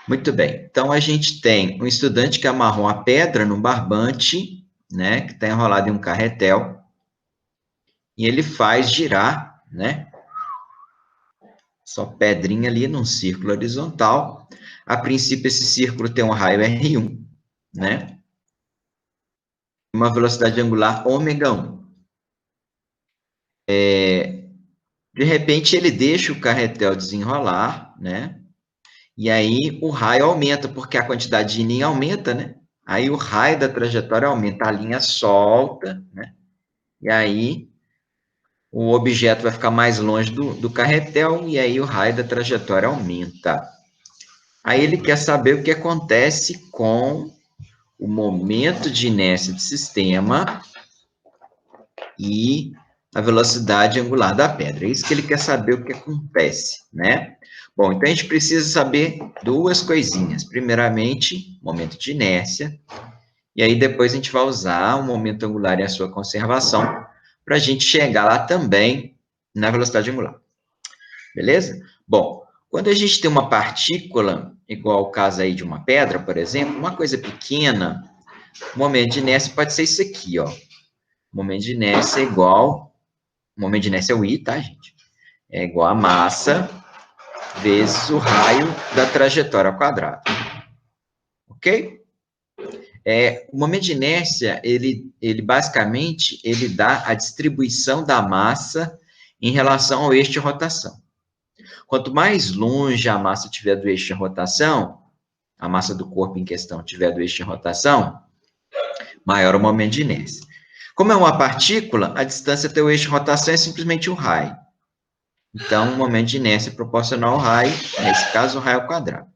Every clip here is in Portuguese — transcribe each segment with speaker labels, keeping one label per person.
Speaker 1: Muito bem. Então, a gente tem um estudante que amarrou uma pedra num barbante, né, que está enrolado em um carretel, e ele faz girar, né, só pedrinha ali num círculo horizontal. A princípio, esse círculo tem um raio R1, né, uma velocidade angular ômega 1. De repente, ele deixa o carretel desenrolar, né, e aí o raio aumenta, porque a quantidade de linha aumenta, né, aí o raio da trajetória aumenta, a linha solta, né, e aí o objeto vai ficar mais longe do carretel, e aí o raio da trajetória aumenta. Aí ele quer saber o que acontece com o momento de inércia do sistema e a velocidade angular da pedra. É isso que ele quer saber o que acontece, né? Bom, então a gente precisa saber duas coisinhas. Primeiramente, momento de inércia, e aí depois a gente vai usar o momento angular e a sua conservação para a gente chegar lá também na velocidade angular. Beleza? Bom, quando a gente tem uma partícula, igual o caso aí de uma pedra, por exemplo, uma coisa pequena, o momento de inércia pode ser isso aqui, ó. O momento de inércia é igual, o momento de inércia é o I, tá, gente? É igual a massa vezes o raio da trajetória ao quadrado. Ok? O momento de inércia, ele basicamente, ele dá a distribuição da massa em relação ao eixo de rotação. Quanto mais longe a massa tiver do eixo de rotação, a massa do corpo em questão tiver do eixo de rotação, maior o momento de inércia. Como é uma partícula, a distância até o eixo de rotação é simplesmente o raio. Então, o momento de inércia é proporcional ao raio, nesse caso, o raio ao quadrado.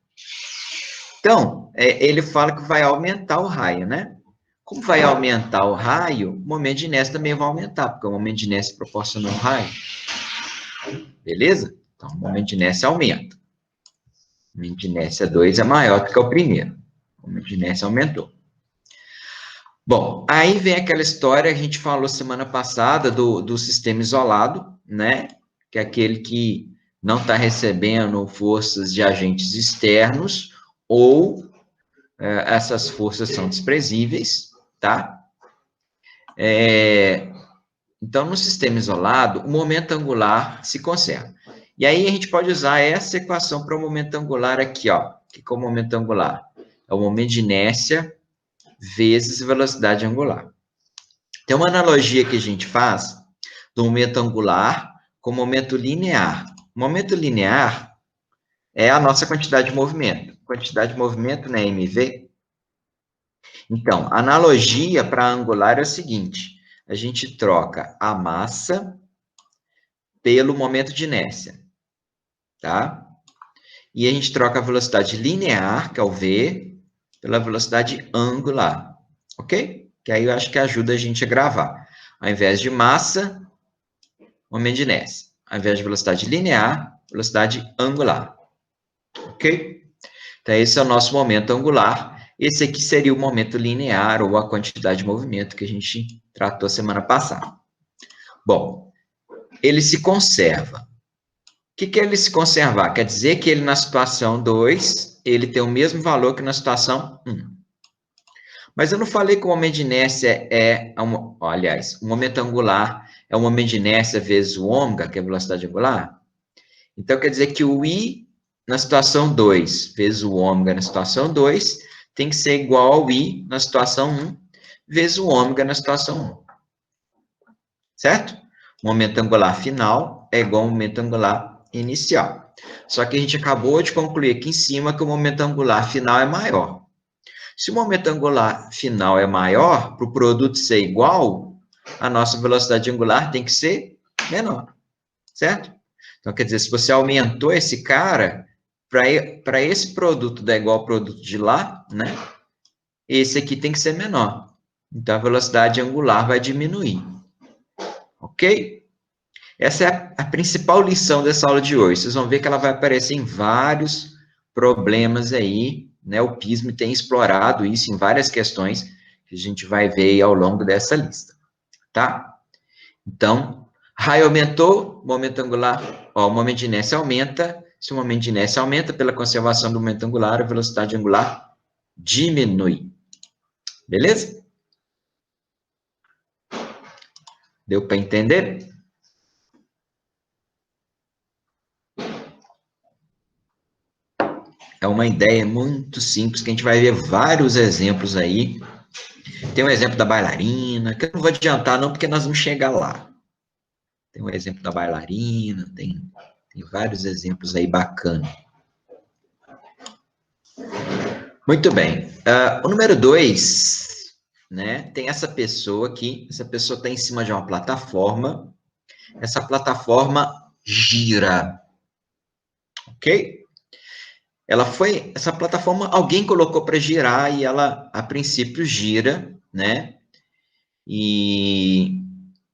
Speaker 1: Então, ele fala que vai aumentar o raio, né? Como vai aumentar o raio, o momento de inércia também vai aumentar, porque o momento de inércia proporciona ao raio. Beleza? Então, o momento de inércia aumenta. O momento de inércia 2 é maior do que o primeiro. O momento de inércia aumentou. Bom, aí vem aquela história que a gente falou semana passada do sistema isolado, né? Que é aquele que não está recebendo forças de agentes externos ou essas forças são desprezíveis, tá? Então, no sistema isolado, o momento angular se conserva. E aí a gente pode usar essa equação para o momento angular aqui, ó. O que é o momento angular? É o momento de inércia vezes velocidade angular. Tem uma analogia que a gente faz do momento angular com o momento linear. O momento linear é a nossa quantidade de movimento. Quantidade de movimento, né, mv. Então, a analogia para angular é o seguinte: a gente troca a massa pelo momento de inércia, tá? E a gente troca a velocidade linear, que é o v, pela velocidade angular, ok? Que aí eu acho que ajuda a gente a gravar. Ao invés de massa, momento de inércia. Ao invés de velocidade linear, velocidade angular, ok? Então, esse é o nosso momento angular. Esse aqui seria o momento linear, ou a quantidade de movimento que a gente tratou semana passada. Bom, ele se conserva. O que é ele se conservar? Quer dizer que ele, na situação 2, ele tem o mesmo valor que na situação 1. Mas eu não falei que o momento de inércia aliás, o momento angular é o momento de inércia vezes o ômega, que é a velocidade angular? Então, quer dizer que o I na situação 2 vezes o ômega na situação 2 tem que ser igual ao I na situação 1 vezes o ômega na situação 1. Certo? O momento angular final é igual ao momento angular inicial. Só que a gente acabou de concluir aqui em cima que o momento angular final é maior. Se o momento angular final é maior, para o produto ser igual, a nossa velocidade angular tem que ser menor. Certo? Então, quer dizer, se você aumentou esse cara, para esse produto dar igual ao produto de lá, né? Esse aqui tem que ser menor. Então, a velocidade angular vai diminuir. Ok? Essa é a principal lição dessa aula de hoje. Vocês vão ver que ela vai aparecer em vários problemas aí, né? O PISM tem explorado isso em várias questões que a gente vai ver ao longo dessa lista, tá? Então, raio aumentou, momento angular, ó, o momento de inércia aumenta, Se o momento de inércia aumenta, pela conservação do momento angular, a velocidade angular diminui. Beleza? Deu para entender? É uma ideia muito simples, que a gente vai ver vários exemplos aí. Tem um exemplo da bailarina, que eu não vou adiantar não, porque nós vamos chegar lá. Tem um exemplo da bailarina, tem vários exemplos aí bacanas. Muito bem. O número 2, né, tem essa pessoa aqui, essa pessoa está em cima de uma plataforma, essa plataforma gira, ok? Essa plataforma, alguém colocou para girar e ela, a princípio, gira, né? E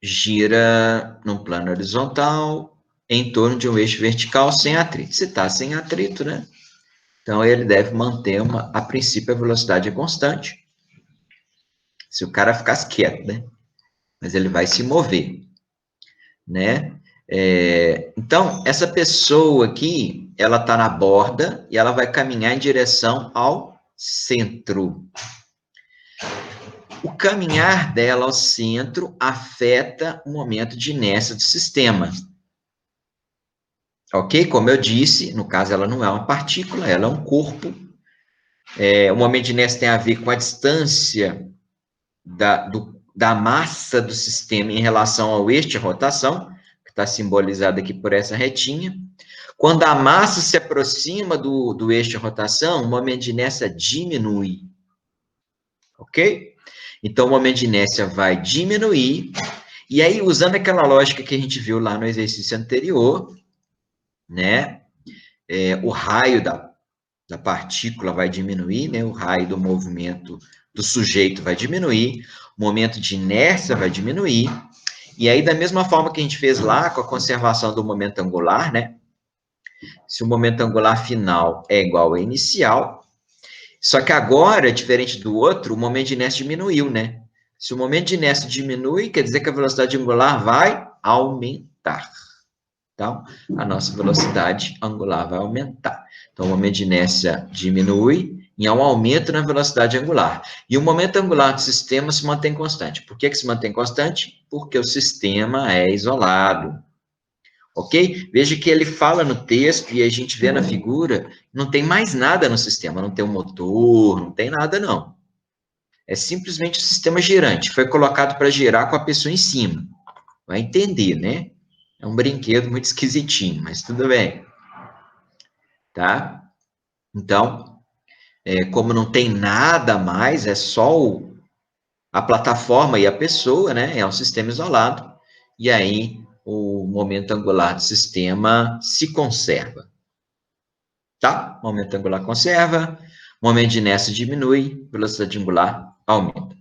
Speaker 1: gira num plano horizontal em torno de um eixo vertical sem atrito. Se está sem atrito, né? Então, ele deve manter a princípio, a velocidade é constante. Se o cara ficasse quieto, né? Mas ele vai se mover, né? Então, essa pessoa aqui, ela está na borda e ela vai caminhar em direção ao centro. O caminhar dela ao centro afeta o momento de inércia do sistema. Ok? Como eu disse, no caso, ela não é uma partícula, ela é um corpo. O momento de inércia tem a ver com a distância da massa do sistema em relação ao eixo de rotação, que está simbolizado aqui por essa retinha. Quando a massa se aproxima do eixo de rotação, o momento de inércia diminui. Ok? Então, o momento de inércia vai diminuir. E aí, usando aquela lógica que a gente viu lá no exercício anterior, né? O raio da partícula vai diminuir, né? O raio do movimento do sujeito vai diminuir, o momento de inércia vai diminuir, e aí, da mesma forma que a gente fez lá com a conservação do momento angular, né? Se o momento angular final é igual ao inicial, só que agora, diferente do outro, o momento de inércia diminuiu, né? Se o momento de inércia diminui, quer dizer que a velocidade angular vai aumentar. Então, a nossa velocidade angular vai aumentar. Então, o momento de inércia diminui e há um aumento na velocidade angular. E o momento angular do sistema se mantém constante. Por que se mantém constante? Porque o sistema é isolado. Ok? Veja que ele fala no texto e a gente vê na figura, não tem mais nada no sistema, não tem um motor, não tem nada, não. É simplesmente o sistema girante. Foi colocado para girar com a pessoa em cima. Vai entender, né? É um brinquedo muito esquisitinho, mas tudo bem. Tá? Então, como não tem nada mais, é só a plataforma e a pessoa, né? É um sistema isolado. E aí, o momento angular do sistema se conserva. Tá? Momento angular conserva, momento de inércia diminui, velocidade angular aumenta.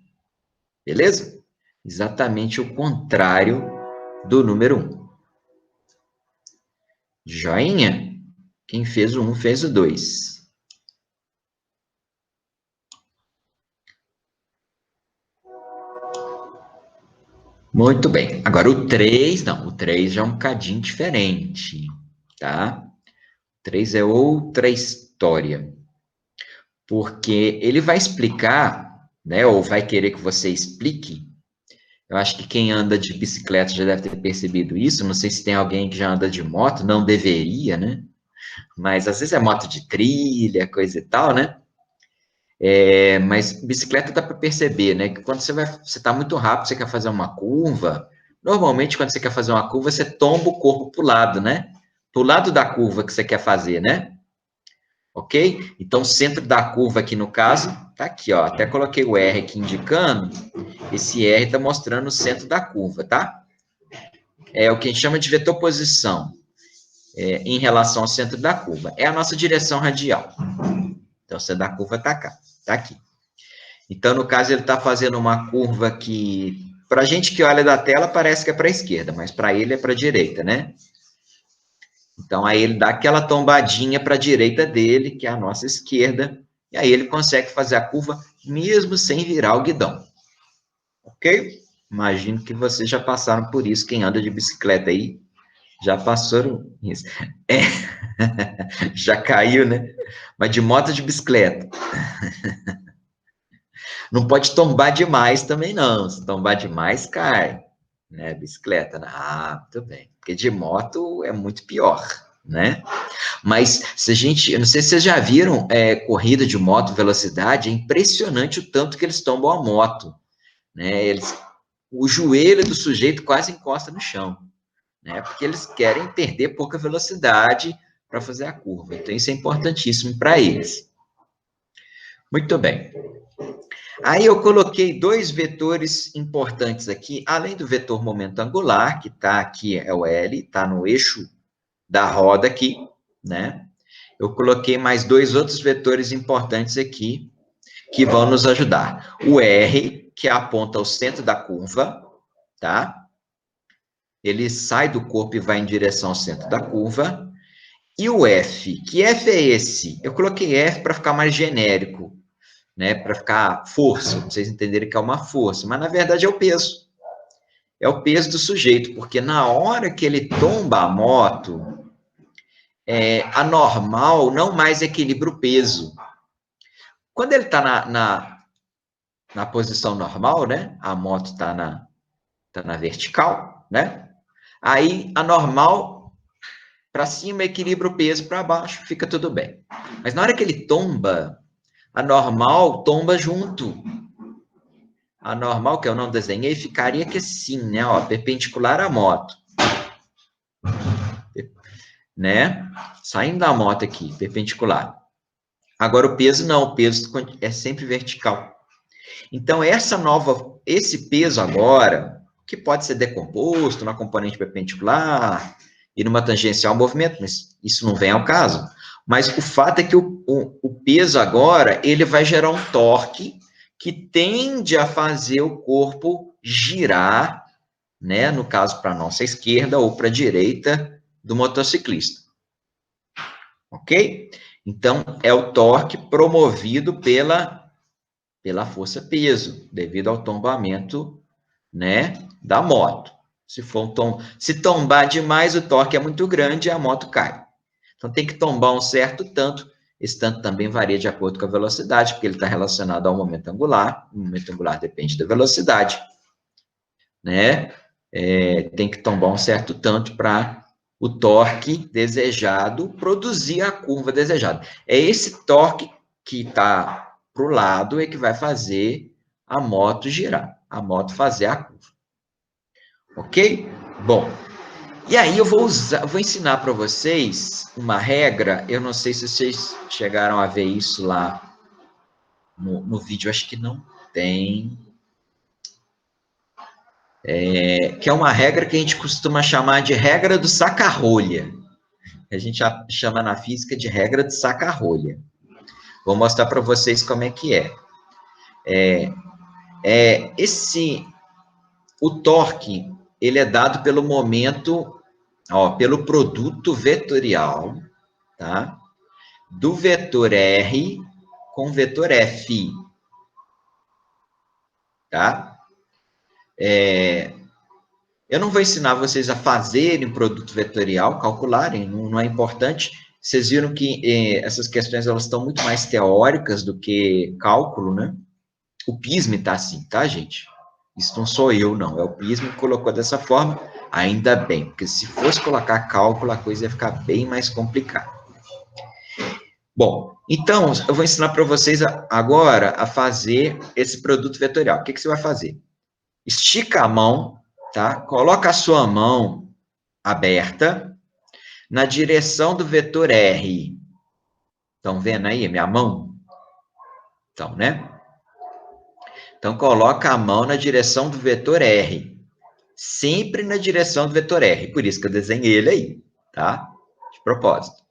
Speaker 1: Beleza? Exatamente o contrário do número 1. Joinha? Quem fez o 1 fez o 2. Muito bem. Agora o 3, não, o 3 já é um bocadinho diferente, tá? O 3 é outra história. Porque ele vai explicar, né, ou vai querer que você explique. Eu acho que quem anda de bicicleta já deve ter percebido isso. Não sei se tem alguém que já anda de moto, não deveria, né? Mas às vezes é moto de trilha, coisa e tal, né? Mas bicicleta dá para perceber, né? Que quando você está muito rápido, você quer fazer uma curva. Normalmente, quando você quer fazer uma curva, você tomba o corpo para o lado, né? Para o lado da curva que você quer fazer, né? Ok? Então, o centro da curva aqui no caso, tá aqui, ó. Até coloquei o R aqui indicando. Esse R está mostrando o centro da curva, tá? É o que a gente chama de vetor posição em relação ao centro da curva. É a nossa direção radial. Então, o centro da curva está cá, tá aqui. Então, no caso, ele está fazendo uma curva que, para a gente que olha da tela, parece que é para a esquerda, mas para ele é para a direita, né? Então, aí ele dá aquela tombadinha para a direita dele, que é a nossa esquerda, e aí ele consegue fazer a curva mesmo sem virar o guidão. Ok? Imagino que vocês já passaram por isso, quem anda de bicicleta aí Já passaram isso. É. Já caiu, né? Mas de moto ou de bicicleta? Não pode tombar demais também, não. Se tombar demais, cai. Né? Bicicleta, né? Ah, muito bem. Porque de moto é muito pior, né? Mas se a gente, eu não sei se vocês já viram corrida de moto, velocidade, é impressionante o tanto que eles tombam a moto, né? O joelho do sujeito quase encosta no chão, né? Porque eles querem perder pouca velocidade para fazer a curva. Então isso é importantíssimo para eles. Muito bem. Aí eu coloquei dois vetores importantes aqui, além do vetor momento angular, que está aqui, é o L, está no eixo da roda aqui, né? Eu coloquei mais dois outros vetores importantes aqui, que vão nos ajudar. O R, que aponta ao centro da curva, tá? Ele sai do corpo e vai em direção ao centro da curva. E o F, que F é esse? Eu coloquei F para ficar mais genérico, né? Para ficar força, para vocês entenderem que é uma força, mas na verdade é o peso. É o peso do sujeito, porque na hora que ele tomba a moto, a normal não mais equilibra o peso. Quando ele está na posição normal, né? A moto está na vertical, né? Aí a normal para cima equilibra o peso, para baixo fica tudo bem. Mas na hora que ele tomba, a normal tomba junto. A normal, que eu não desenhei, ficaria que assim, né? Ó, perpendicular à moto. Né? Saindo da moto aqui, perpendicular. Agora o peso não, o peso é sempre vertical. Então esse peso agora, que pode ser decomposto na componente perpendicular e numa tangencial ao movimento, mas isso não vem ao caso. Mas o fato é que o peso agora, ele vai gerar um torque que tende a fazer o corpo girar, né, no caso para a nossa esquerda ou para a direita do motociclista. Ok? Então, é o torque promovido pela força peso, devido ao tombamento, né, da moto. Se tombar demais, o torque é muito grande e a moto cai. Então, tem que tombar um certo tanto. Esse tanto também varia de acordo com a velocidade, porque ele está relacionado ao momento angular. O momento angular depende da velocidade, né? Tem que tombar um certo tanto para o torque desejado produzir a curva desejada. É esse torque que está para o lado é que vai fazer a moto girar, a moto fazer a curva. Ok? Bom, e aí eu vou ensinar para vocês uma regra, eu não sei se vocês chegaram a ver isso lá no vídeo, acho que não tem, que é uma regra que a gente costuma chamar de regra do saca-rolha. A gente chama na física de regra de saca-rolha. Vou mostrar para vocês como é que é. O torque, ele é dado pelo momento, pelo produto vetorial, tá? Do vetor R com o vetor F, tá? Eu não vou ensinar vocês a fazerem produto vetorial, calcularem, não é importante. Vocês viram que essas questões elas estão muito mais teóricas do que cálculo, né? O PISM está assim, tá, gente? Isso não sou eu, não. É o PISM que colocou dessa forma. Ainda bem, porque se fosse colocar cálculo, a coisa ia ficar bem mais complicada. Bom, então, eu vou ensinar para vocês agora a fazer esse produto vetorial. O que você vai fazer? Estica a mão, tá? Coloca a sua mão aberta na direção do vetor R. Estão vendo aí a minha mão? Então, né? Então, coloca a mão na direção do vetor R. Sempre na direção do vetor R. Por isso que eu desenhei ele aí, tá? De propósito.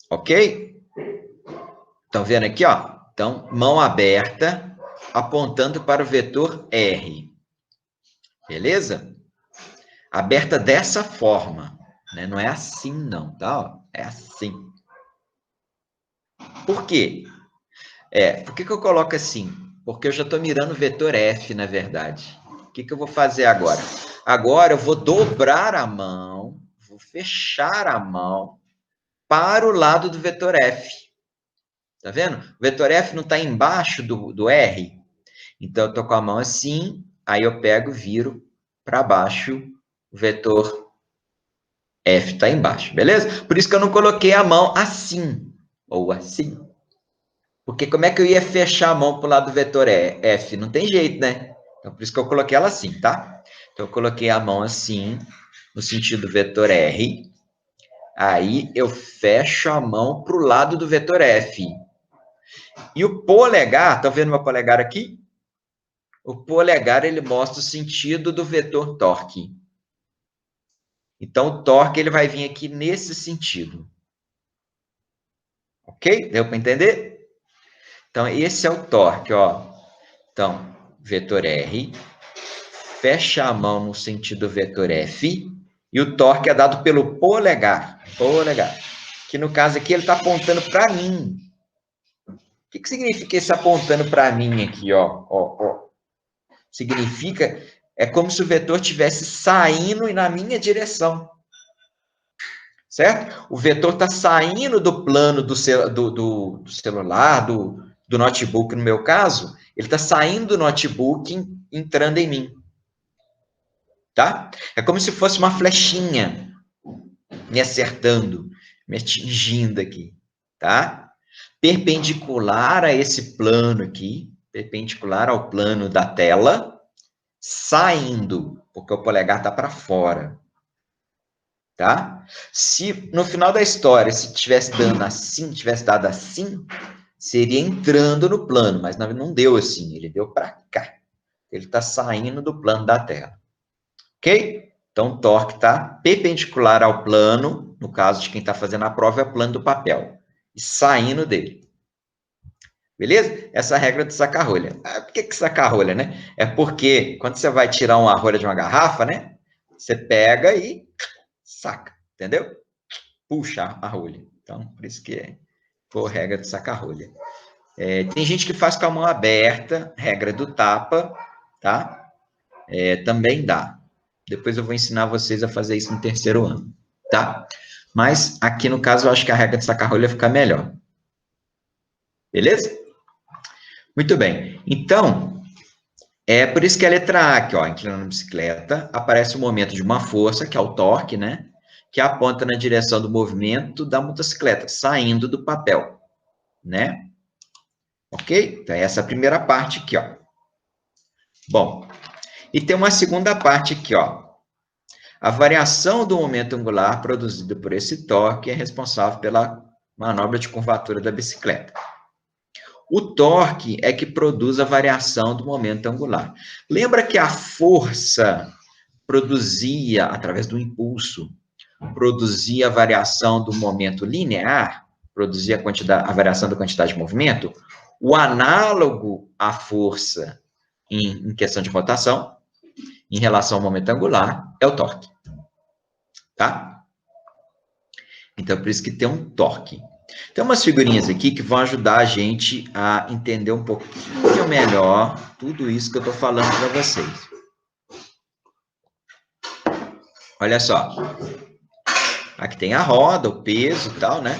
Speaker 1: Ok? Estão vendo aqui, ó? Então, mão aberta, apontando para o vetor R. Beleza? Aberta dessa forma, né? Não é assim, não, tá? É assim. Por quê? Por que eu coloco assim? Porque eu já estou mirando o vetor F, na verdade. O que eu vou fazer agora? Agora eu vou dobrar a mão, vou fechar a mão para o lado do vetor F. Tá vendo? O vetor F não está embaixo do R. Então, eu estou com a mão assim, aí eu pego e viro para baixo, o vetor F está embaixo, beleza? Por isso que eu não coloquei a mão assim, ou assim. Porque como é que eu ia fechar a mão para o lado do vetor F? Não tem jeito, né? Então, por isso que eu coloquei ela assim, tá? Então, eu coloquei a mão assim, no sentido vetor R. Aí, eu fecho a mão para o lado do vetor F. E o polegar, tá vendo meu polegar aqui? O polegar, ele mostra o sentido do vetor torque. Então, o torque, ele vai vir aqui nesse sentido. Ok? Deu para entender? Então, esse é o torque, ó. Então, vetor R, fecha a mão no sentido vetor F, e o torque é dado pelo polegar. Polegar. Que no caso aqui, ele está apontando para mim. O que significa esse apontando para mim aqui, ó? Ó? Significa, é como se o vetor estivesse saindo na minha direção. Certo? O vetor está saindo do plano do celular, do notebook, no meu caso, ele está saindo do notebook, entrando em mim. Tá? É como se fosse uma flechinha me acertando, me atingindo aqui. Tá? Perpendicular a esse plano aqui, perpendicular ao plano da tela, saindo, porque o polegar está para fora. Tá? Se no final da história, se tivesse dando assim, tivesse dado assim, seria entrando no plano, mas não deu assim, ele deu para cá. Ele está saindo do plano da Terra. Ok? Então, o torque está perpendicular ao plano, no caso de quem está fazendo a prova, é o plano do papel, e saindo dele. Beleza? Essa é a regra do saca-rolha. Por que saca-rolha, né? É porque quando você vai tirar uma rolha de uma garrafa, né? Você pega e saca, entendeu? Puxa a rolha. Então, por isso que é por regra do saca-rolha. Tem gente que faz com a mão aberta, regra do tapa, tá? Também dá. Depois eu vou ensinar vocês a fazer isso no terceiro ano, tá? Mas aqui no caso eu acho que a regra do saca-rolha fica melhor. Beleza? Muito bem. Então, é por isso que a letra A aqui, ó, inclinando a bicicleta, aparece o momento de uma força, que é o torque, né? Que aponta na direção do movimento da motocicleta, saindo do papel, né? Ok? Então, essa é a primeira parte aqui, ó. Bom, e tem uma segunda parte aqui, ó. A variação do momento angular produzida por esse torque é responsável pela manobra de curvatura da bicicleta. O torque é que produz a variação do momento angular. Lembra que a força produzia, através do impulso, produzia a variação do momento linear, produzia a variação da quantidade de movimento? O análogo à força em questão de rotação, em relação ao momento angular, é o torque. Tá? Então, por isso que tem um torque. Tem umas figurinhas aqui que vão ajudar a gente a entender um pouquinho melhor tudo isso que eu estou falando para vocês. Olha só. Aqui tem a roda, o peso e tal, né?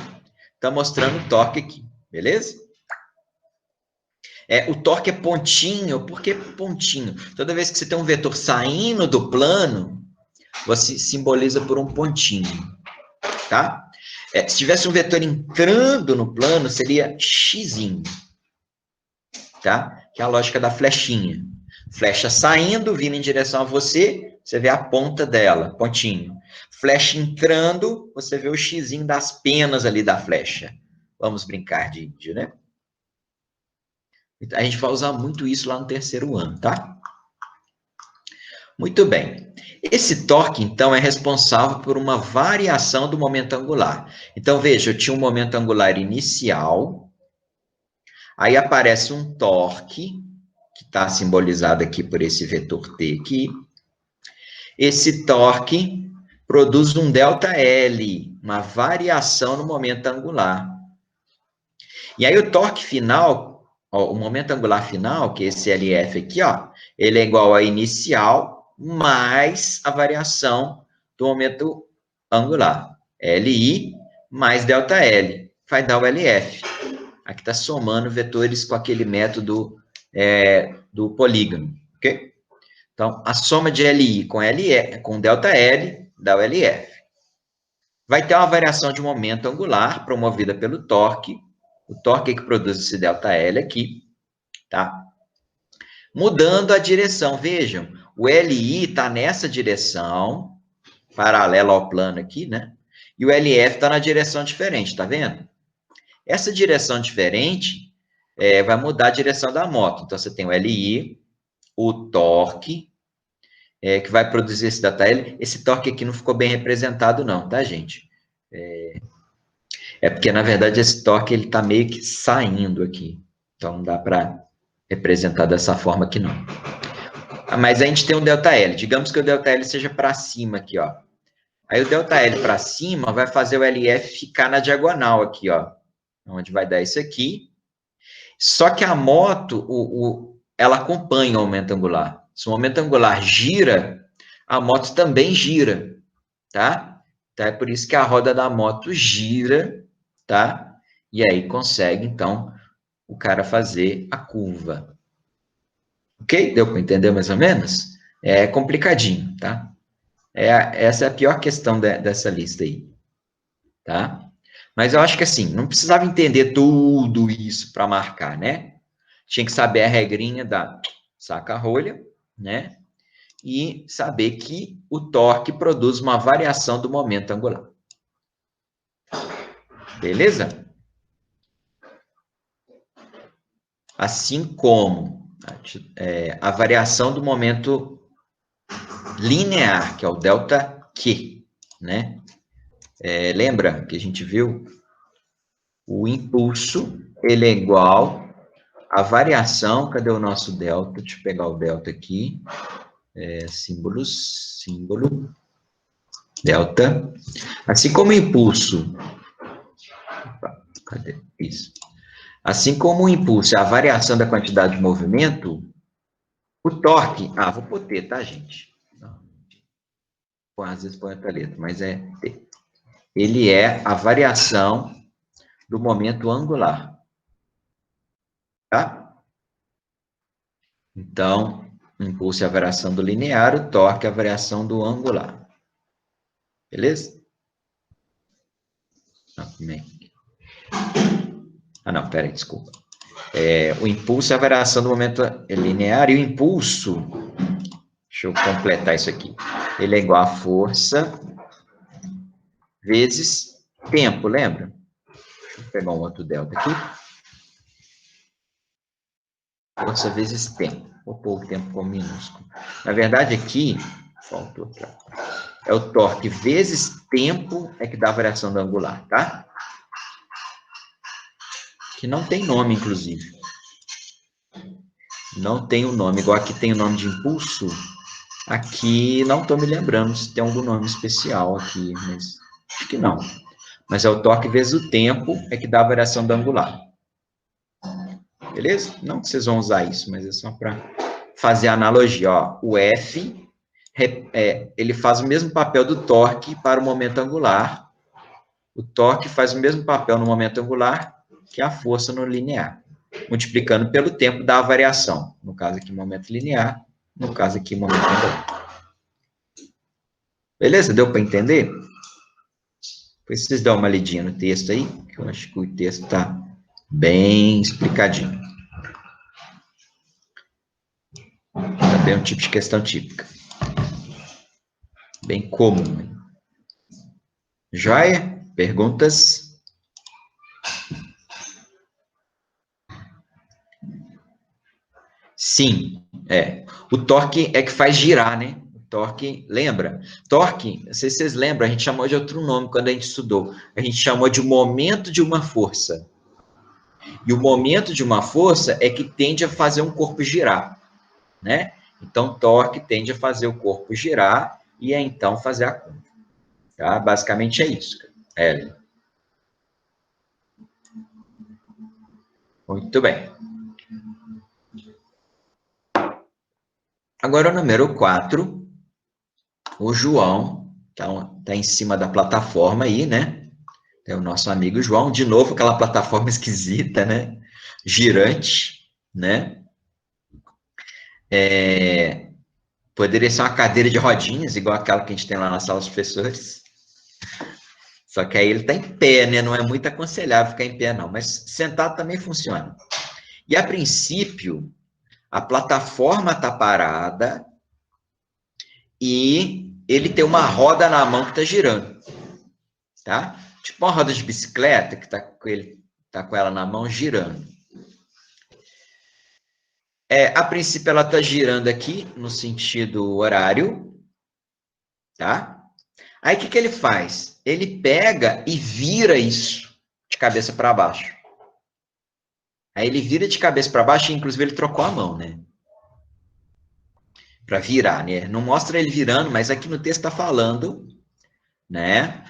Speaker 1: Tá mostrando o torque aqui, beleza? O torque é pontinho. Por que pontinho? Toda vez que você tem um vetor saindo do plano, você simboliza por um pontinho, tá? Se tivesse um vetor entrando no plano, seria xzinho, tá? Que é a lógica da flechinha. Flecha saindo, vindo em direção a você, você vê a ponta dela, pontinho. Flecha entrando, você vê o xizinho das penas ali da flecha. Vamos brincar de índio, né? A gente vai usar muito isso lá no terceiro ano, tá? Muito bem. Esse torque, então, é responsável por uma variação do momento angular. Então, veja, eu tinha um momento angular inicial, aí aparece um torque, que está simbolizado aqui por esse vetor T aqui. Esse torque produz um ΔL, uma variação no momento angular. E aí o torque final, ó, o momento angular final, que é esse LF aqui, ó, ele é igual a inicial mais a variação do momento angular. LI mais ΔL, vai dar o LF. Aqui está somando vetores com aquele método do polígono, ok? Então, a soma de LI com ΔL dá o LF. Vai ter uma variação de momento angular promovida pelo torque. O torque é que produz esse ΔL aqui, tá? Mudando a direção, vejam, o LI está nessa direção, paralela ao plano aqui, né? E o LF está na direção diferente, tá vendo? Essa direção diferente vai mudar a direção da moto. Então, você tem o LI, o torque, que vai produzir esse ΔL. Esse torque aqui não ficou bem representado não, tá, gente? Porque, na verdade, esse torque ele está meio que saindo aqui. Então, não dá para representar dessa forma aqui, não. Mas a gente tem um ΔL. Digamos que o ΔL seja para cima aqui, ó. Aí o ΔL para cima vai fazer o LF ficar na diagonal aqui, ó. Onde vai dar isso aqui. Só que a moto, ela acompanha o momento angular. Se o momento angular gira, a moto também gira, tá? Então, é por isso que a roda da moto gira, tá? E aí consegue, então, o cara fazer a curva. Ok? Deu para entender mais ou menos? É complicadinho, tá? Essa é a pior questão dessa lista aí, tá? Mas eu acho que assim, não precisava entender tudo isso para marcar, né? Tinha que saber a regrinha da saca-rolha, né? E saber que o torque produz uma variação do momento angular. Beleza? Assim como a variação do momento linear, que é o ΔQ, né? Lembra que a gente viu? O impulso, ele é igual à variação, cadê o nosso delta? Deixa eu pegar o delta aqui. Símbolo, delta. Assim como o impulso, cadê? Isso. Assim como o impulso é a variação da quantidade de movimento, o torque, vou pôr T, tá, gente? Às vezes põe outra letra, mas é T. Ele é a variação do momento angular. Tá? Então, o impulso é a variação do linear, o torque é a variação do angular. Beleza? Não, peraí, desculpa. O impulso é a variação do momento linear e o impulso, deixa eu completar isso aqui, ele é igual a força vezes tempo, lembra? Deixa eu pegar um outro delta aqui. Força vezes tempo. Vou pôr o tempo como minúsculo. Na verdade, aqui, faltou aqui, ó. É o torque vezes tempo que dá a variação do angular, tá? Que não tem nome, inclusive. Não tem o nome. Igual aqui tem o nome de impulso. Aqui não estou me lembrando se tem algum nome especial aqui, mas acho que não. Mas é o torque vezes o tempo que dá a variação do angular. Beleza? Não que vocês vão usar isso, mas é só para fazer a analogia. Ó. O F, ele faz o mesmo papel do torque para o momento angular. O torque faz o mesmo papel no momento angular que a força no linear. Multiplicando pelo tempo dá a variação. No caso aqui, momento linear. No caso aqui, momento angular. Beleza? Deu para entender? Depois vocês dão uma lidinha no texto aí, que eu acho que o texto está bem explicadinho. Também é um tipo de questão típica. Bem comum. Joia? Perguntas? Sim, O torque é que faz girar, né? O torque, lembra? Torque, não sei se vocês lembram, a gente chamou de outro nome quando a gente estudou. A gente chamou de momento de uma força. E o momento de uma força é que tende a fazer um corpo girar, né? Então, torque tende a fazer o corpo girar e então fazer a curva. Tá? Basicamente é isso. Muito bem. Agora o número 4, o João, que tá em cima da plataforma aí, né? É o nosso amigo João, de novo aquela plataforma esquisita, né? Girante, né? Poderia ser uma cadeira de rodinhas, igual aquela que a gente tem lá na sala dos professores. Só que aí ele está em pé, né? Não é muito aconselhável ficar em pé, não. Mas sentado também funciona. E, a princípio, a plataforma está parada e ele tem uma roda na mão que está girando. Tá? Tipo uma roda de bicicleta que tá com ela na mão girando. A princípio, ela está girando aqui no sentido horário. Tá? Aí, o que ele faz? Ele pega e vira isso de cabeça para baixo. Aí ele vira de cabeça para baixo e, inclusive, ele trocou a mão, né? Para virar, né? Não mostra ele virando, mas aqui no texto está falando, né?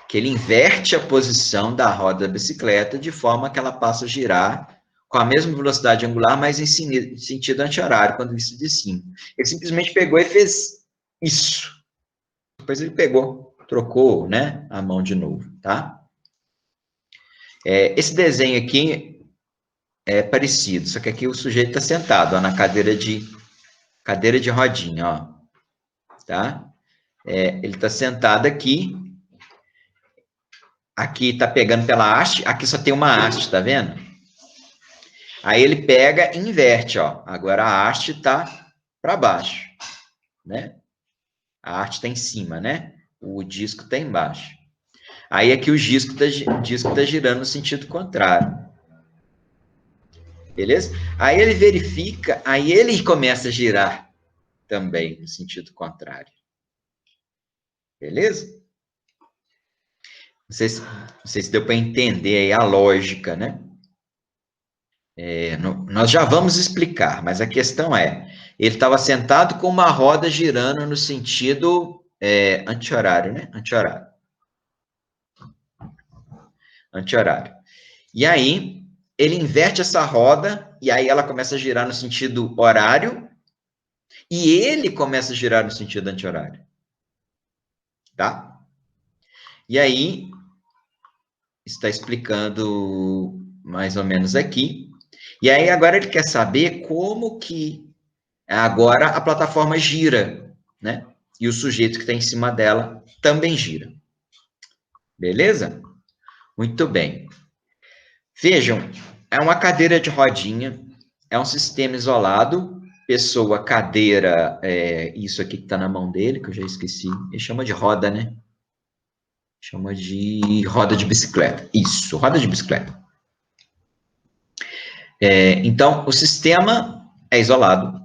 Speaker 1: Que ele inverte a posição da roda da bicicleta de forma que ela passa a girar com a mesma velocidade angular, mas em sentido anti-horário, quando visto de cima. Ele simplesmente pegou e fez isso. Depois ele pegou, trocou, né? A mão de novo, tá? Esse desenho aqui é parecido, só que aqui o sujeito está sentado, ó, na cadeira de rodinha, ó, tá? Ele está sentado aqui está pegando pela haste, aqui só tem uma haste, tá vendo? Aí ele pega e inverte, ó, agora a haste está para baixo, né? A haste está em cima, né? O disco está embaixo. Aí aqui o disco tá girando no sentido contrário. Beleza? Aí ele verifica, aí ele começa a girar também no sentido contrário. Beleza? Não sei se deu para entender aí a lógica, né? Nós já vamos explicar, mas a questão ele estava sentado com uma roda girando no sentido anti-horário, né? Anti-horário. E aí, ele inverte essa roda, e aí ela começa a girar no sentido horário, e ele começa a girar no sentido anti-horário. Tá? E aí, está explicando mais ou menos aqui. E aí, agora ele quer saber como que agora a plataforma gira, né? E o sujeito que está em cima dela também gira. Beleza? Muito bem. Vejam, é uma cadeira de rodinha, é um sistema isolado, pessoa, cadeira, isso aqui que está na mão dele, que eu já esqueci, ele chama de roda, né? Chama de roda de bicicleta. Isso, roda de bicicleta. Então, o sistema é isolado.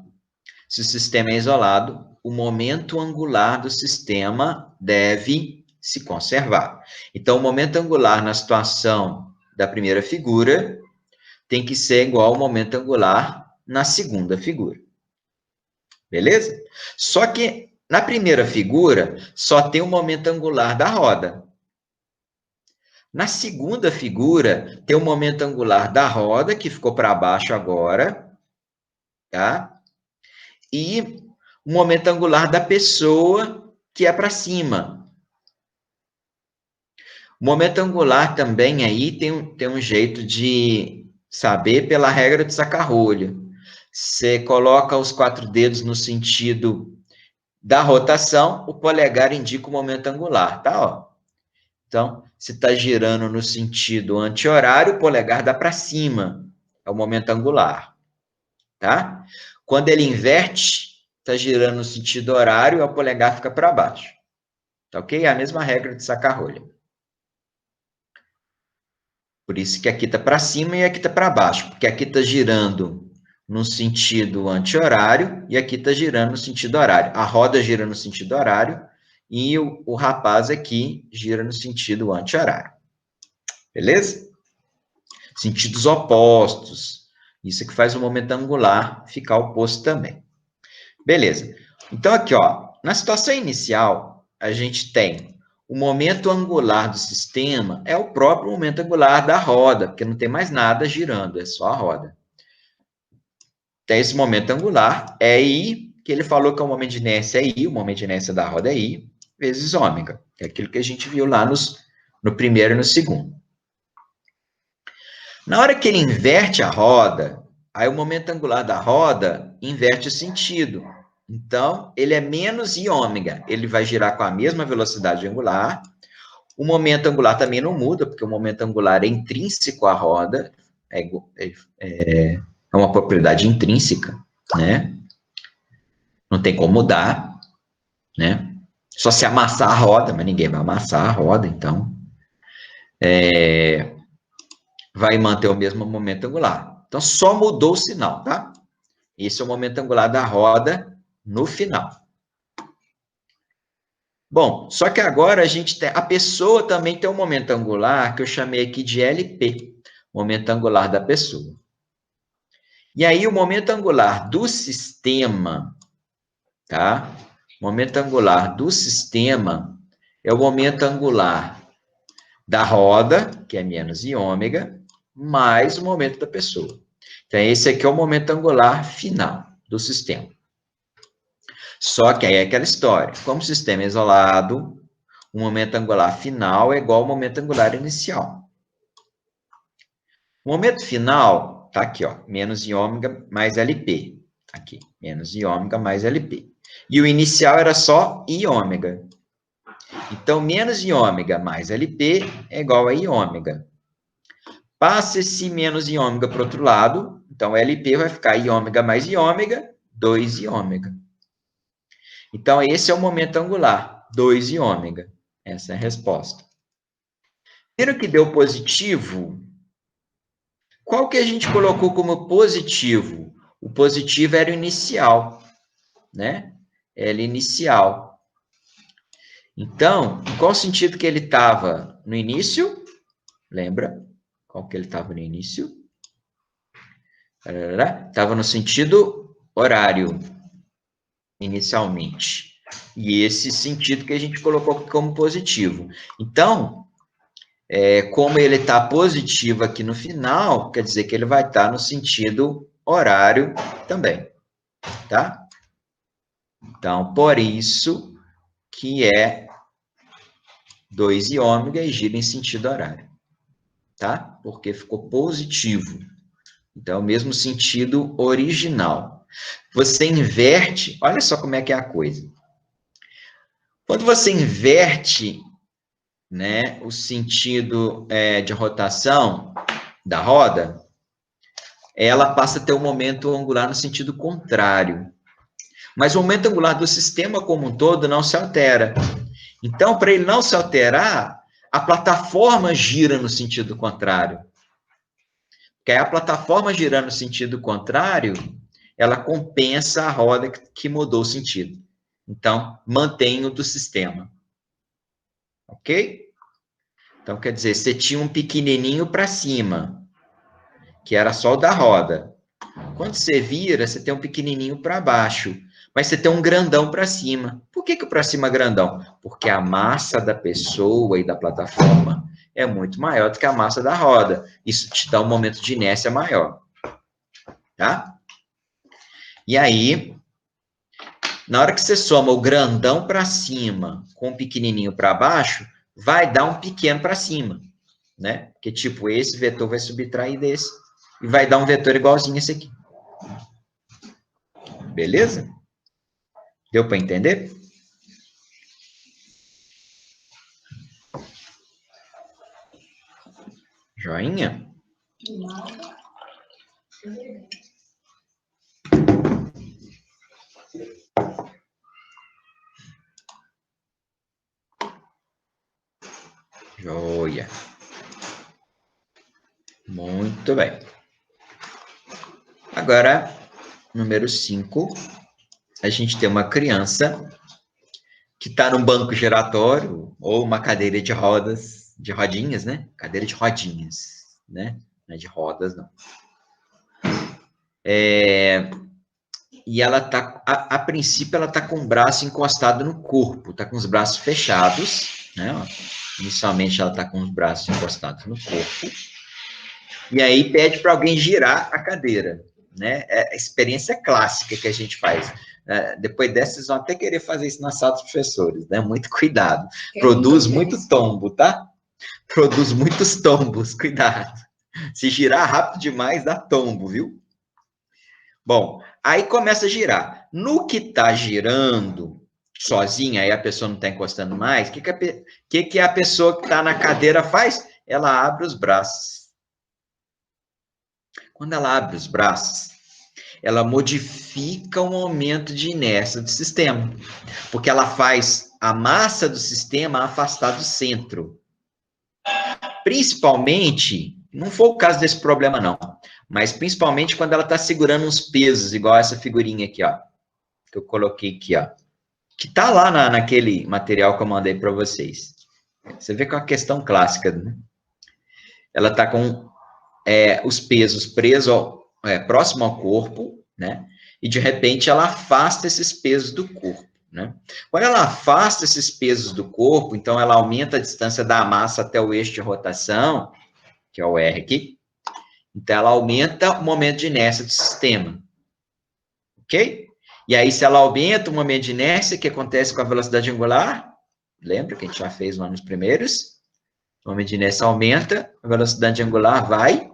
Speaker 1: Se o sistema é isolado, o momento angular do sistema deve se conservar. Então, o momento angular na situação da primeira figura tem que ser igual ao momento angular na segunda figura. Beleza? Só que na primeira figura só tem o momento angular da roda. Na segunda figura, tem o momento angular da roda, que ficou para baixo agora, tá? E o momento angular da pessoa, que é para cima. O momento angular também aí tem um jeito de saber pela regra de saca-rolho. Você coloca os 4 dedos no sentido da rotação, o polegar indica o momento angular, tá? Ó. Então, se está girando no sentido anti-horário, o polegar dá para cima, é o momento angular, tá? Quando ele inverte, está girando no sentido horário, o polegar fica para baixo, tá ok? É a mesma regra de saca-rolha. Por isso que aqui está para cima e aqui está para baixo, porque aqui está girando no sentido anti-horário e aqui está girando no sentido horário. A roda gira no sentido horário e o rapaz aqui gira no sentido anti-horário. Beleza? Sentidos opostos. Isso que faz o momento angular ficar oposto também. Beleza. Então, aqui, ó, na situação inicial, a gente tem o momento angular do sistema é o próprio momento angular da roda, porque não tem mais nada girando, é só a roda. Tem esse momento angular, e o que ele falou que o momento de inércia é I, o momento de inércia da roda é I, vezes ômega. É aquilo que a gente viu lá no primeiro e no segundo. Na hora que ele inverte a roda, aí o momento angular da roda inverte o sentido. Então, ele é menos I ômega. Ele vai girar com a mesma velocidade angular. O momento angular também não muda, porque o momento angular é intrínseco à roda. É uma propriedade intrínseca, né? Não tem como mudar, né? Só se amassar a roda, mas ninguém vai amassar a roda, então vai manter o mesmo momento angular. Então, só mudou o sinal, tá? Esse é o momento angular da roda no final. Bom, só que agora a pessoa também tem um momento angular que eu chamei aqui de LP, momento angular da pessoa. E aí, o momento angular do sistema, tá? O momento angular do sistema é o momento angular da roda, que é menos I ômega, mais o momento da pessoa. Então, esse aqui é o momento angular final do sistema. Só que aí é aquela história. Como o sistema é isolado, o momento angular final é igual ao momento angular inicial. O momento final está aqui, ó, menos I ômega mais LP. Aqui, menos I ômega mais LP. E o inicial era só I ômega. Então, menos I ômega mais LP é igual a I ômega. Passa esse menos I ômega para o outro lado, então LP vai ficar I ômega mais I ômega, 2 I ômega. Então, esse é o momento angular, 2 I ômega. Essa é a resposta. Viram que deu positivo? Qual que a gente colocou como positivo? O positivo era o inicial, né? Era inicial. Então, em qual sentido que ele estava no início? Lembra? Qual que ele estava no início? Estava no sentido horário, inicialmente. E esse sentido que a gente colocou como positivo. Então, como ele está positivo aqui no final, quer dizer que ele vai estar no sentido horário também, tá? Então, por isso que é 2 I ômega e gira em sentido horário, tá? Porque ficou positivo. Então, é o mesmo sentido original. Você inverte, olha só como é que é a coisa. Quando você inverte, né, o sentido de rotação da roda, ela passa a ter um momento angular no sentido contrário. Mas o momento angular do sistema como um todo não se altera. Então, para ele não se alterar, a plataforma gira no sentido contrário. Porque aí a plataforma girando no sentido contrário, ela compensa a roda que mudou o sentido. Então, mantém o do sistema. Ok? Então, quer dizer, você tinha um pequenininho para cima, que era só o da roda. Quando você vira, você tem um pequenininho para baixo, mas você tem um grandão para cima. Por que o para cima é grandão? Porque a massa da pessoa e da plataforma é muito maior do que a massa da roda. Isso te dá um momento de inércia maior. Tá? E aí, na hora que você soma o grandão para cima com o pequenininho para baixo, vai dar um pequeno para cima, né? Porque, tipo, esse vetor vai subtrair desse e vai dar um vetor igualzinho esse aqui. Beleza? Deu para entender? Joinha? Joia. Muito bem. Agora, número 5, a gente tem uma criança que está num banco giratório ou uma cadeira de rodas, de rodinhas, né? Cadeira de rodinhas, né? Não é de rodas, não. E ela tá, a princípio, ela tá com o braço encostado no corpo, tá com os braços fechados, né? Inicialmente, ela tá com os braços encostados no corpo. E aí pede para alguém girar a cadeira. né? É a experiência clássica que a gente faz. Depois dessa, vocês vão até querer fazer isso na sala dos professores, né? Muito cuidado. Produz muito tombo, tá? Produz muitos tombos, cuidado. Se girar rápido demais, dá tombo, viu? Bom, aí começa a girar. No que está girando sozinha, aí a pessoa não está encostando mais, o que a pessoa que está na cadeira faz? Ela abre os braços. Quando ela abre os braços, ela modifica o momento de inércia do sistema, porque ela faz a massa do sistema afastar do centro. Principalmente, não foi o caso desse problema não, mas principalmente quando ela está segurando uns pesos, igual essa figurinha aqui, ó, que eu coloquei aqui, ó, que tá lá naquele material que eu mandei para vocês. Você vê que é uma questão clássica, né? Ela tá com os pesos presos próximo ao corpo, né? E de repente ela afasta esses pesos do corpo, né? Quando ela afasta esses pesos do corpo, então ela aumenta a distância da massa até o eixo de rotação, que é o R aqui. Então ela aumenta o momento de inércia do sistema. Ok? E aí, se ela aumenta o momento de inércia, o que acontece com a velocidade angular? Lembra que a gente já fez lá nos primeiros? O momento de inércia aumenta, a velocidade angular vai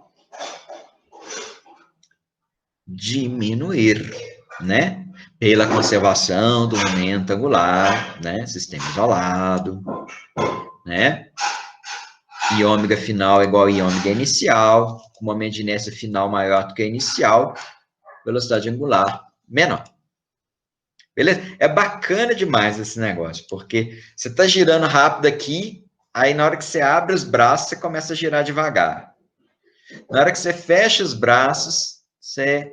Speaker 1: diminuir, né? Pela conservação do momento angular, né? Sistema isolado, né? I ômega final é igual a I ômega inicial, com momento de inércia final maior do que a inicial, velocidade angular menor. Beleza? É bacana demais esse negócio, porque você está girando rápido aqui, aí na hora que você abre os braços, você começa a girar devagar. Na hora que você fecha os braços, você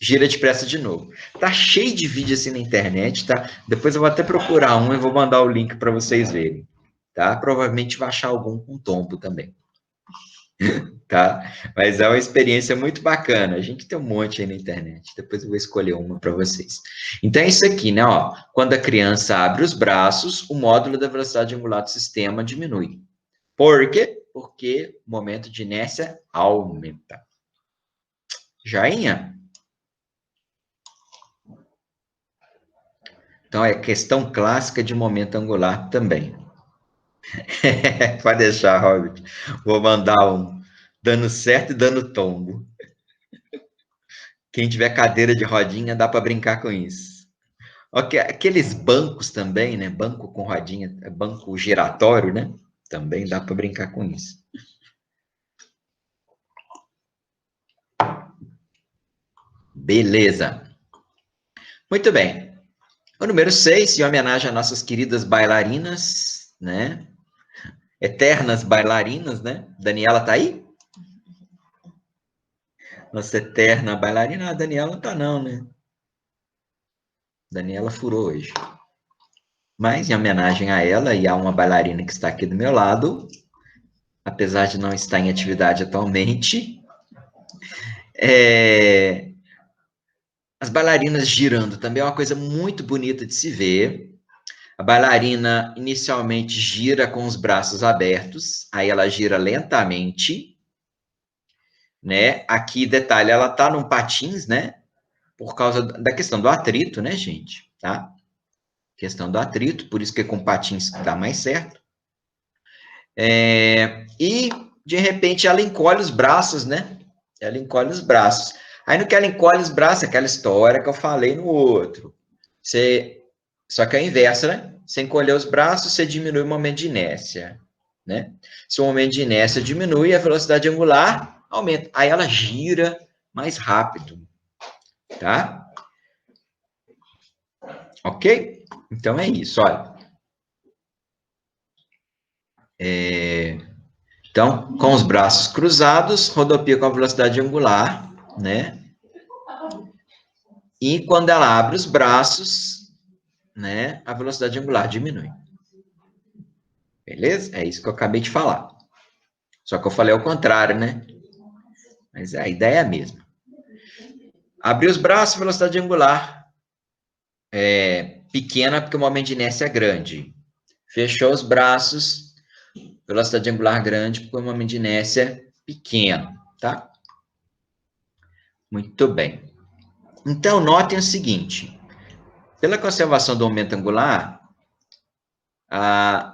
Speaker 1: gira depressa de novo. Tá cheio de vídeo assim na internet, tá? Depois eu vou até procurar um e vou mandar o link para vocês verem, tá? Provavelmente vai achar algum com tombo também. Tá? Mas é uma experiência muito bacana. A gente tem um monte aí na internet. Depois eu vou escolher uma para vocês. Então é isso aqui, né? Ó, quando a criança abre os braços, o módulo da velocidade angular do sistema diminui. Por quê? Porque o momento de inércia aumenta. Joinha? Então é questão clássica de momento angular também. Pode deixar, Robert. Vou mandar um dando certo e dando tombo. Quem tiver cadeira de rodinha, dá para brincar com isso. Okay. Aqueles bancos também, né? Banco com rodinha, banco giratório, né? Também dá para brincar com isso. Beleza. Muito bem. O número 6, em homenagem às nossas queridas bailarinas, né? Eternas bailarinas, né? Daniela tá aí? Nossa eterna bailarina. A Daniela não tá não, né? Daniela furou hoje. Mas, em homenagem a ela e a uma bailarina que está aqui do meu lado, apesar de não estar em atividade atualmente, as bailarinas girando também é uma coisa muito bonita de se ver. A bailarina inicialmente gira com os braços abertos, aí ela gira lentamente, né? Aqui, detalhe, ela tá num patins, né? Por causa da questão do atrito, né, gente? Tá? Questão do atrito, por isso que com patins dá mais certo. E, de repente, ela encolhe os braços, né? Ela encolhe os braços. Aí, no que ela encolhe os braços, aquela história que eu falei no outro. Só que é o inverso, né? Você encolher os braços, você diminui o momento de inércia, né? Se o momento de inércia diminui, a velocidade angular aumenta. Aí ela gira mais rápido, tá? Ok? Então é isso, olha. Então, com os braços cruzados, rodopia com a velocidade angular, né? E quando ela abre os braços, né, a velocidade angular diminui. Beleza? É isso que eu acabei de falar. Só que eu falei ao contrário, né? Mas a ideia é a mesma. Abrir os braços, velocidade angular pequena, porque o momento de inércia é grande. Fechou os braços, velocidade angular grande, porque o momento de inércia é pequeno, tá? Muito bem. Então, notem o seguinte. Pela conservação do momento angular,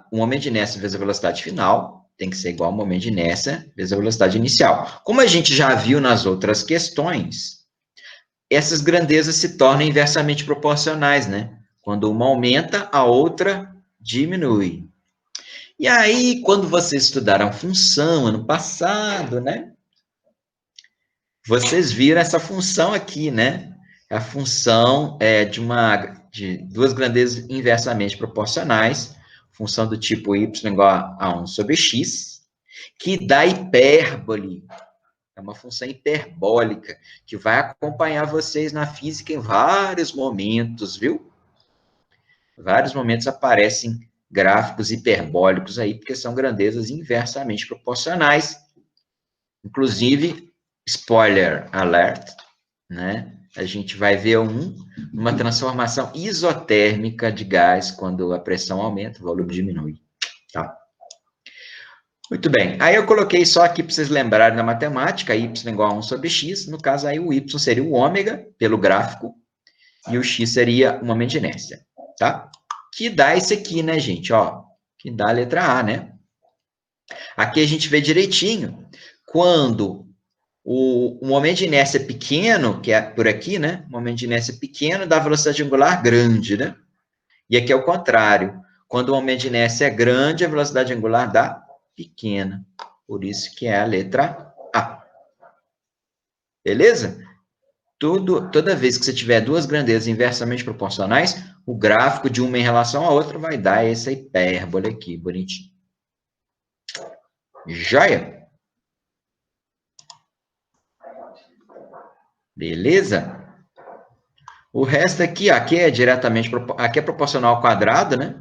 Speaker 1: o momento de inércia vezes a velocidade final tem que ser igual ao momento de inércia vezes a velocidade inicial. Como a gente já viu nas outras questões, essas grandezas se tornam inversamente proporcionais, né? Quando uma aumenta, a outra diminui. E aí, quando vocês estudaram função ano passado, né? Vocês viram essa função aqui, né? A função de duas grandezas inversamente proporcionais, função do tipo y igual a 1 sobre x, que dá hipérbole. É uma função hiperbólica, que vai acompanhar vocês na física em vários momentos, viu? Vários momentos aparecem gráficos hiperbólicos aí, porque são grandezas inversamente proporcionais. Inclusive, spoiler alert, né? A gente vai ver uma transformação isotérmica de gás quando a pressão aumenta, o volume diminui, tá? Muito bem. Aí eu coloquei só aqui para vocês lembrarem da matemática, y igual a 1 sobre x. No caso, aí o y seria o ômega, pelo gráfico, e o x seria o momento de inércia, tá? Que dá esse aqui, né, gente? Ó, que dá a letra A, né? Aqui a gente vê direitinho. Quando o momento de inércia pequeno, que é por aqui, né? O momento de inércia pequeno dá velocidade angular grande, né? E aqui é o contrário. Quando o momento de inércia é grande, a velocidade angular dá pequena. Por isso que é a letra A. Beleza? Toda vez que você tiver duas grandezas inversamente proporcionais, o gráfico de uma em relação à outra vai dar essa hipérbole aqui, bonitinho. Joia? Beleza? O resto aqui, aqui é proporcional ao quadrado, né?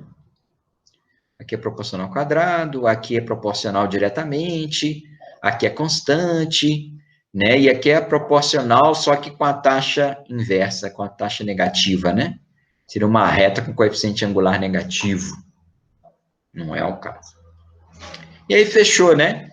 Speaker 1: Aqui é proporcional ao quadrado, aqui é proporcional diretamente, aqui é constante, né? E aqui é proporcional, só que com a taxa inversa, com a taxa negativa, né? Seria uma reta com coeficiente angular negativo. Não é o caso. E aí, fechou, né?